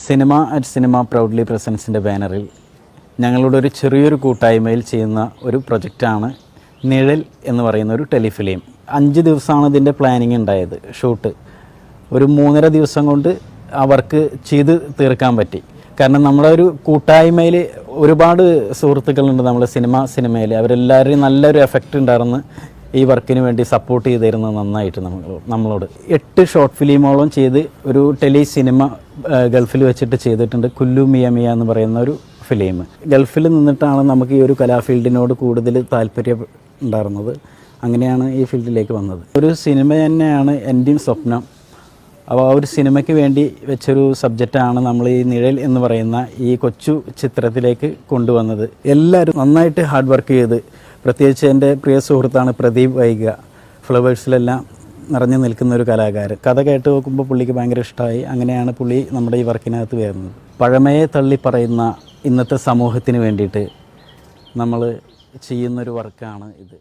Cinema at cinema proudly പ്രസൻസിൻ്റെ ബാനറിൽ ഞങ്ങളുടെ ഒരു ചെറിയൊരു കൂട്ടായ്മയിൽ ചെയ്യുന്ന ഒരു പ്രൊജക്റ്റാണ് നിഴൽ എന്ന് പറയുന്ന ഒരു ടെലിഫിലിം. 5 ദിവസമാണ് ഇതിൻ്റെ പ്ലാനിങ് ഉണ്ടായത്. ഷൂട്ട് ഒരു 3.5 ദിവസം കൊണ്ട് ആ വർക്ക് ചെയ്ത് തീർക്കാൻ പറ്റി. കാരണം നമ്മളെ ഒരു കൂട്ടായ്മയിൽ ഒരുപാട് സുഹൃത്തുക്കളുണ്ട് നമ്മൾ സിനിമയിൽ. അവരെല്ലാവരും നല്ലൊരു എഫക്റ്റ് ഉണ്ടായിരുന്നു ഈ വർക്കിന് വേണ്ടി സപ്പോർട്ട് ചെയ്തിരുന്നത് നന്നായിട്ട് നമ്മളോട്. 8 ഷോർട്ട് ഫിലിമോളം ചെയ്ത് ഒരു സിനിമ ഗൾഫിൽ വെച്ചിട്ട് ചെയ്തിട്ടുണ്ട്. കുല്ലു മിയ മിയ എന്ന് പറയുന്ന ഒരു ഫിലിം. ഗൾഫിൽ നിന്നിട്ടാണ് നമുക്ക് ഈ ഒരു കലാഫീൽഡിനോട് കൂടുതൽ താല്പര്യം ഉണ്ടായിരുന്നത്. അങ്ങനെയാണ് ഈ ഫീൽഡിലേക്ക് വന്നത്. ഒരു സിനിമ തന്നെയാണ് എൻ്റെയും സ്വപ്നം. അപ്പോൾ ആ ഒരു സിനിമയ്ക്ക് വേണ്ടി വെച്ചൊരു സബ്ജക്റ്റാണ് നമ്മൾ ഈ നിഴൽ എന്ന് പറയുന്ന ഈ കൊച്ചു ചിത്രത്തിലേക്ക് കൊണ്ടുവന്നത്. എല്ലാവരും നന്നായിട്ട് ഹാർഡ് വർക്ക് ചെയ്ത്, പ്രത്യേകിച്ച് എൻ്റെ പ്രിയ സുഹൃത്താണ് പ്രദീപ് വൈഗ, ഫ്ലവേഴ്സിലെല്ലാം നിറഞ്ഞു നിൽക്കുന്ന ഒരു കലാകാരൻ. കഥ കേട്ട് നോക്കുമ്പോൾ പുള്ളിക്ക് ഭയങ്കര ഇഷ്ടമായി. അങ്ങനെയാണ് പുള്ളി നമ്മുടെ ഈ വർക്കിനകത്ത് വരുന്നത്. പഴമയെ തള്ളി പറയുന്ന ഇന്നത്തെ സമൂഹത്തിന് വേണ്ടിയിട്ട് നമ്മൾ ചെയ്യുന്നൊരു വർക്കാണ് ഇത്.